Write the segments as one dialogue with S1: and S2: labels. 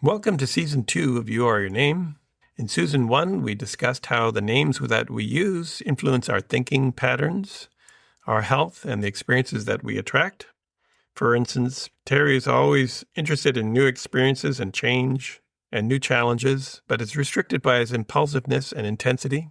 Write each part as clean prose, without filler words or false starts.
S1: Welcome to Season 2 of You Are Your Name. In Season 1, we discussed how the names that we use influence our thinking patterns, our health, and the experiences that we attract. For instance, Terry is always interested in new experiences and change and new challenges, but is restricted by his impulsiveness and intensity.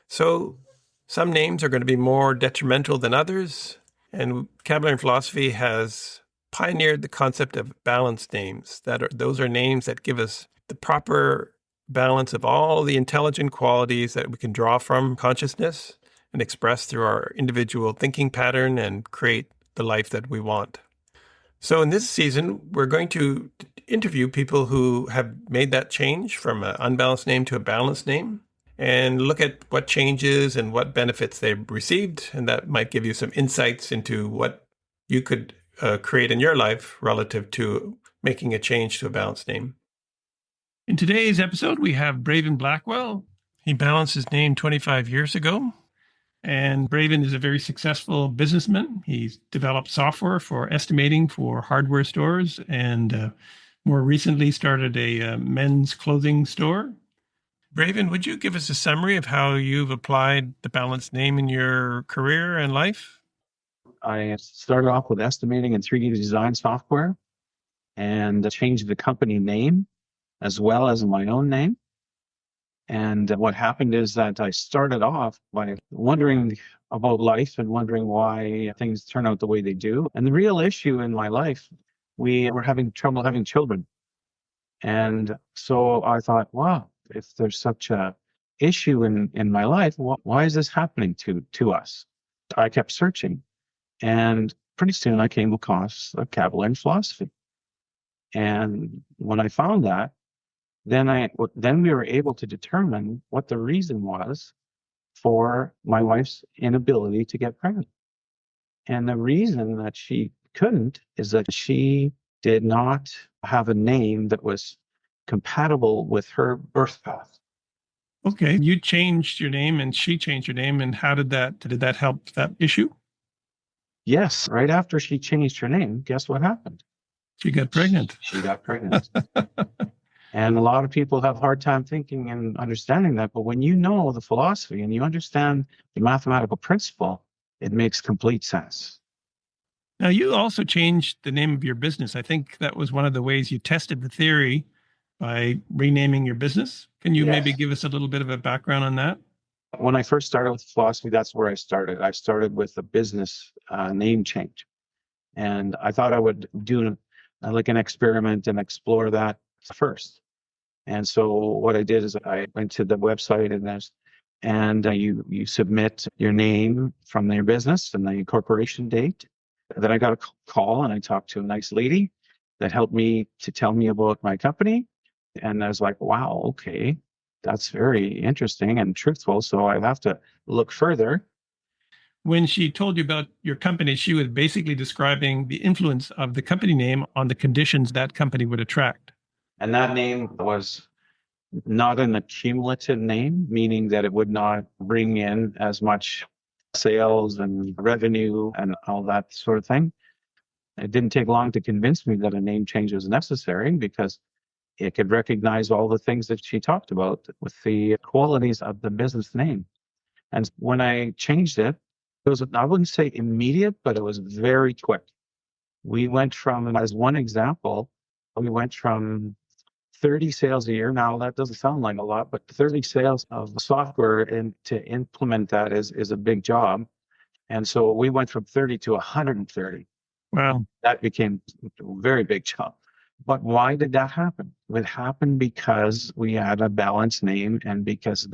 S1: So some names are going to be more detrimental than others, and Kabalarian Philosophy has pioneered the concept of balanced names. Those are names that give us the proper balance of all the intelligent qualities that we can draw from consciousness and express through our individual thinking pattern and create the life that we want. So in this season, we're going to interview people who have made that change from an unbalanced name to a balanced name and look at what changes and what benefits they've received. And that might give you some insights into what you could create in your life relative to making a change to a balanced name. In today's episode, we have Braven Blackwell. He balanced his name 25 years ago. And Braven is a very successful businessman. He's developed software for estimating for hardware stores and more recently started a men's clothing store. Braven, would you give us a summary of how you've applied the balanced name in your career and life?
S2: I started off with estimating and 3D design software and changed the company name as well as my own name. And what happened is that I started off by wondering about life and wondering why things turn out the way they do. And the real issue in my life, we were having trouble having children. And so I thought, wow, if there's such a issue in my life, why is this happening to us? I kept searching. And pretty soon I came across a Kabalarian philosophy. And when I found that, then we were able to determine what the reason was for my wife's inability to get pregnant. And the reason that she couldn't is that she did not have a name that was compatible with her birth path.
S1: Okay, you changed your name and she changed your name. And how did that help that issue?
S2: Yes, right after she changed her name, guess what happened?
S1: She got pregnant.
S2: She got pregnant. And a lot of people have a hard time thinking and understanding that. But when you know the philosophy and you understand the mathematical principle, it makes complete sense.
S1: Now, you also changed the name of your business. I think that was one of the ways you tested the theory by renaming your business. Can you maybe give us a little bit of a background on that?
S2: When I first started with philosophy, that's where I started. I started with a business name change. And I thought I would do like an experiment and explore that first. And so what I did is I went to the website and you submit your name from your business and the incorporation date. Then I got a call and I talked to a nice lady that helped me to tell me about my company. And I was like, wow, okay, that's very interesting and truthful. So I have to look further.
S1: When she told you about your company, she was basically describing the influence of the company name on the conditions that company would attract.
S2: And that name was not an accumulative name, meaning that it would not bring in as much sales and revenue and all that sort of thing. It didn't take long to convince me that a name change was necessary because it could recognize all the things that she talked about with the qualities of the business name. And when I changed it, it was, I wouldn't say immediate, but it was very quick. We went from, as one example, we went from 30 sales a year. Now, that doesn't sound like a lot, but 30 sales of software and to implement that is a big job. And so we went from 30 to 130.
S1: Wow.
S2: That became a very big job. But why did that happen? It happened because we had a balanced name and because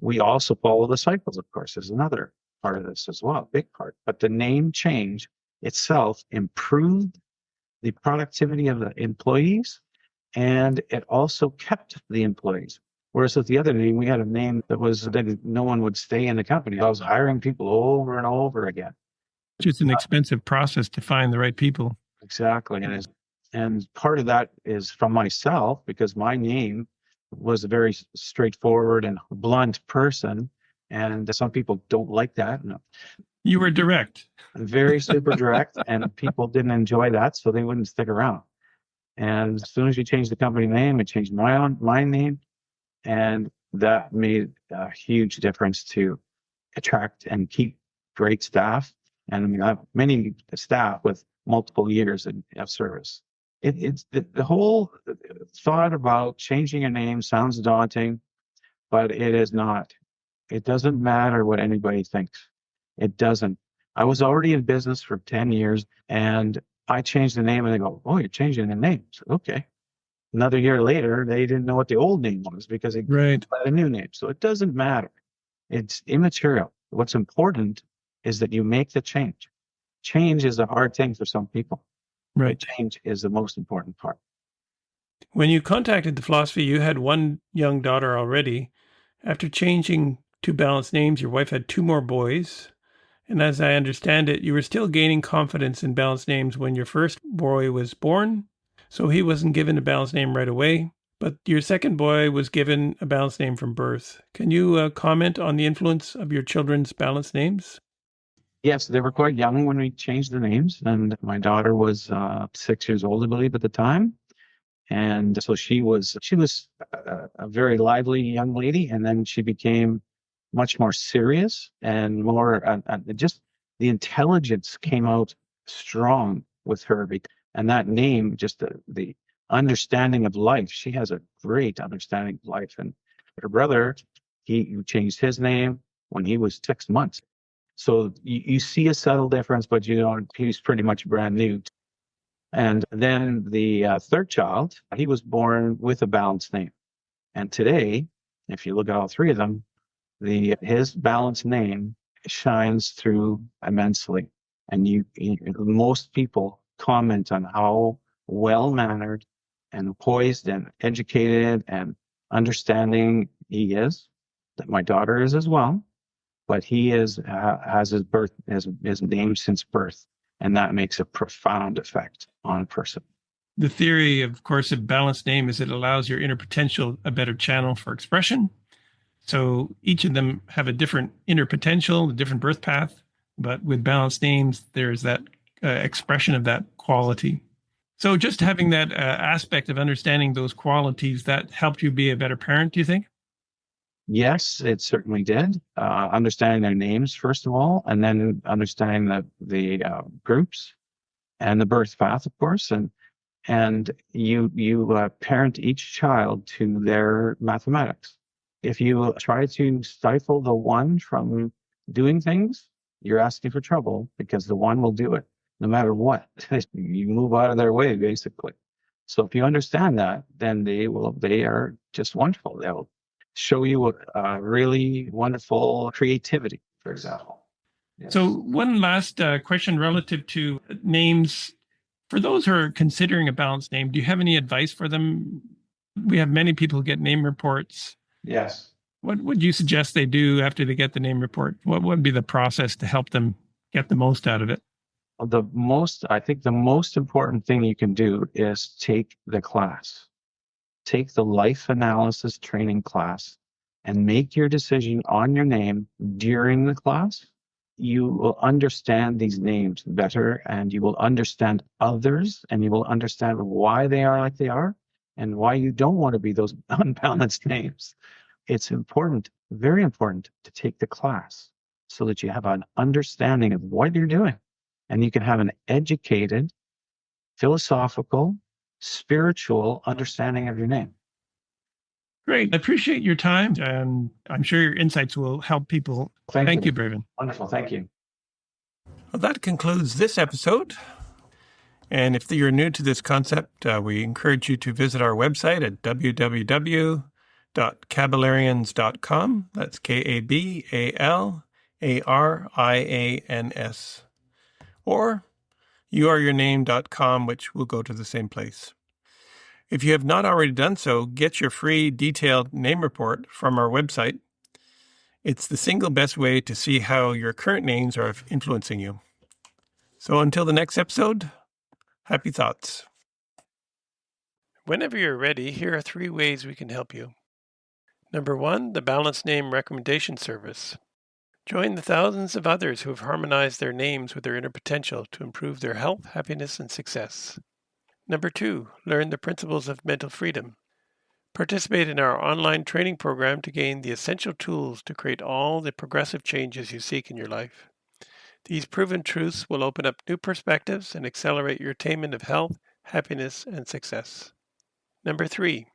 S2: we also follow the cycles, of course, is another part of this as well, big part. But the name change itself improved the productivity of the employees and it also kept the employees. Whereas with the other name, we had a name that no one would stay in the company. I was hiring people over and over again.
S1: It's an expensive process to find the right people.
S2: Exactly. And part of that is from myself because my name was a very straightforward and blunt person. And some people don't like that. No.
S1: You were direct.
S2: Very super direct and people didn't enjoy that. So they wouldn't stick around. And as soon as we changed the company name, it changed my name. And that made a huge difference to attract and keep great staff. And we have many staff with multiple years of service. It's the whole thought about changing a name sounds daunting, but it is not. It doesn't matter what anybody thinks. It doesn't. I was already in business for 10 years and I changed the name and they go, "Oh, you're changing the name." So, okay. Another year later, they didn't know what the old name was because they
S1: Right.
S2: had a new name. So it doesn't matter. It's immaterial. What's important is that you make the change. Change is a hard thing for some people.
S1: Right.
S2: Change is the most important part.
S1: When you contacted the philosophy, you had one young daughter already. After changing to balanced names, your wife had two more boys. And as I understand it, you were still gaining confidence in balanced names when your first boy was born. So he wasn't given a balanced name right away, but your second boy was given a balanced name from birth. Can you comment on the influence of your children's balanced names?
S2: Yes, they were quite young when we changed the names, and my daughter was 6 years old, I believe, at the time. And so she was a very lively young lady, and then she became much more serious and more just the intelligence came out strong with her, and that name, just the understanding of life. She has a great understanding of life, and her brother, he changed his name when he was 6 months. So you see a subtle difference, but you know he's pretty much brand new. And then the third child, he was born with a balanced name. And today, if you look at all three of them, his balanced name shines through immensely. And most people comment on how well mannered and poised and educated and understanding he is. That my daughter is as well, but he has his name since birth, and that makes a profound effect on a person.
S1: The theory, of course, of balanced name is it allows your inner potential a better channel for expression. So each of them have a different inner potential, a different birth path, but with balanced names, there's that expression of that quality. So just having that aspect of understanding those qualities, that helped you be a better parent, do you think?
S2: Yes, it certainly did. Understanding their names first of all, and then understanding the groups and the birth path, of course, and you parent each child to their mathematics. If you try to stifle the one from doing things, you're asking for trouble because the one will do it no matter what. You move out of their way, basically. So if you understand that, then they are just wonderful. They'll show you a really wonderful creativity, for example. Yes.
S1: So one last question relative to names. For those who are considering a balanced name, do you have any advice for them? We have many people who get name reports.
S2: Yes.
S1: What would you suggest they do after they get the name report? What would be the process to help them get the most out of it?
S2: I think the most important thing you can do is take the class. Take the life analysis training class and make your decision on your name during the class. You will understand these names better and you will understand others and you will understand why they are like they are and why you don't want to be those unbalanced names. It's important, very important to take the class so that you have an understanding of what you're doing and you can have an educated, philosophical, spiritual understanding of your name.
S1: Great. I appreciate your time, and I'm sure your insights will help people. Thank you, Braven.
S2: Wonderful. Thank you.
S1: Well, that concludes this episode. And if you're new to this concept, we encourage you to visit our website at www.kabalarians.com. That's KABALARIANS. Or youareyourname.com, which will go to the same place. If you have not already done so, get your free detailed name report from our website. It's the single best way to see how your current names are influencing you. So until the next episode, happy thoughts. Whenever you're ready, here are 3 ways we can help you. Number 1, the Balanced Name Recommendation Service. Join the thousands of others who have harmonized their names with their inner potential to improve their health, happiness, and success. Number 2, learn the principles of mental freedom. Participate in our online training program to gain the essential tools to create all the progressive changes you seek in your life. These proven truths will open up new perspectives and accelerate your attainment of health, happiness, and success. Number 3,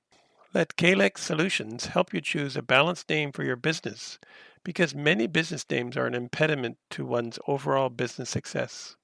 S1: let Kalex Solutions help you choose a balanced name for your business, because many business names are an impediment to one's overall business success.